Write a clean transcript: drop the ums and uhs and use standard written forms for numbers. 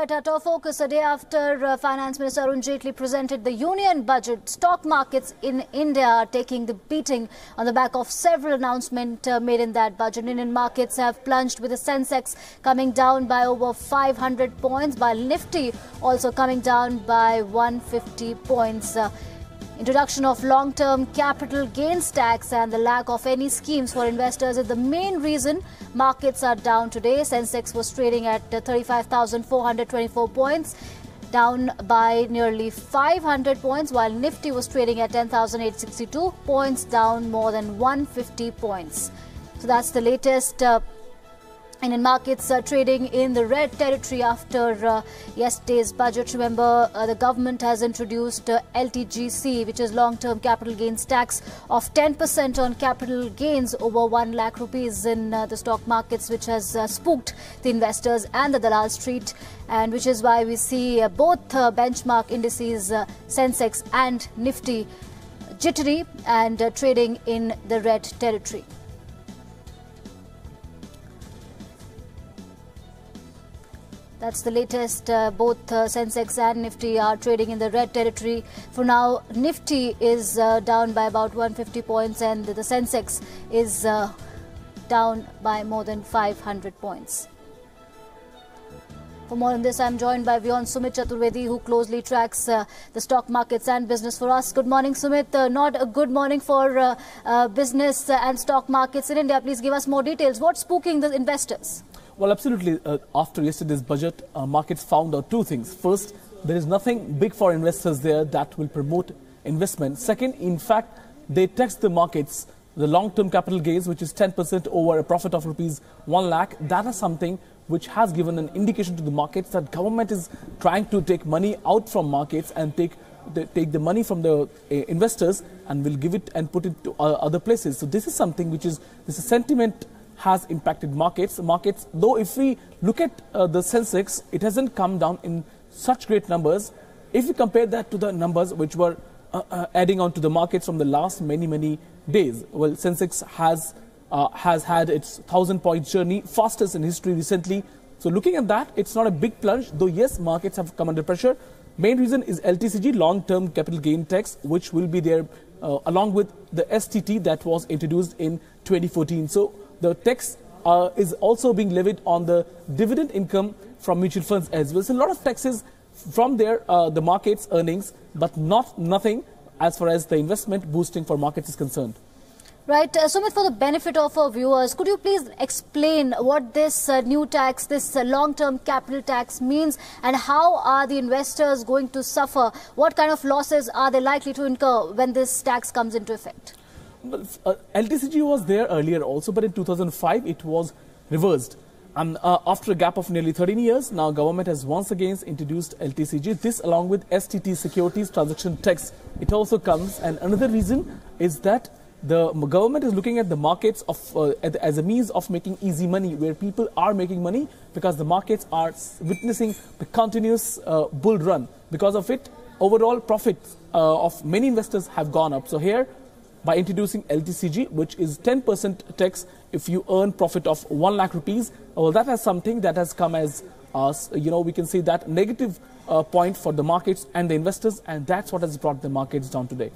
Right, our top focus a day after Finance Minister Arun Jaitley presented the Union budget. Stock markets in India are taking the beating on the back of several announcements made in that budget. Indian markets have plunged, with the Sensex coming down by over 500 points, while nifty also coming down by 150 points. Introduction of long-term capital gains tax and the lack of any schemes for investors is the main reason markets are down today. Sensex was trading at 35,424 points, down by nearly 500 points, while Nifty was trading at 10,862 points, down more than 150 points. So that's the latest. Indian markets are trading in the red territory after yesterday's budget. Remember, the government has introduced LTGC, which is long-term capital gains tax of 10% on capital gains over 1 lakh rupees in the stock markets, which has spooked the investors and the Dalal Street, and which is why we see both benchmark indices, Sensex and Nifty, jittery and trading in the red territory. That's the latest. Both Sensex and Nifty are trading in the red territory. For now, Nifty is down by about 150 points and the Sensex is down by more than 500 points. For more on this, I'm joined by WION Sumit Chaturvedi, who closely tracks the stock markets and business for us. Good morning, Sumit. Not a good morning for business and stock markets in India. Please give us more details. What's spooking the investors? Well, absolutely. After yesterday's budget, markets found out two things. First, there is nothing big for investors there that will promote investment. Second, in fact, they tax the markets, the long-term capital gains, which is 10% over a profit of rupees 1 lakh. That is something which has given an indication to the markets that government is trying to take money out from markets and take the money from the investors and will give it and put it to other places. So this is something which is, this is sentiment has impacted markets. Though if we look at the Sensex, it hasn't come down in such great numbers. If we compare that to the numbers which were adding on to the markets from the last many days, well, Sensex has had its 1,000-point journey, fastest in history recently. So looking at that, it's not a big plunge, though yes, markets have come under pressure. Main reason is LTCG, long-term capital gain tax, which will be there along with the STT that was introduced in 2014. So the tax is also being levied on the dividend income from mutual funds as well. So a lot of taxes from there, the market's earnings, but nothing as far as the investment boosting for markets is concerned. Right. Sumit, for the benefit of our viewers, could you please explain what this new tax, this long-term capital tax means, and how are the investors going to suffer? What kind of losses are they likely to incur when this tax comes into effect? LTCG was there earlier also, but in 2005 it was reversed. And after a gap of nearly 13 years, now government has once again introduced LTCG. This along with STT, Securities Transaction Tax, it also comes. And another reason is that the government is looking at the markets of as a means of making easy money, where people are making money because the markets are witnessing the continuous bull run. Because of it, overall profits of many investors have gone up. So here, by introducing LTCG, which is 10% tax if you earn profit of 1 lakh rupees, well, that is something that has come as, we can say that negative point for the markets and the investors, and that's what has brought the markets down today.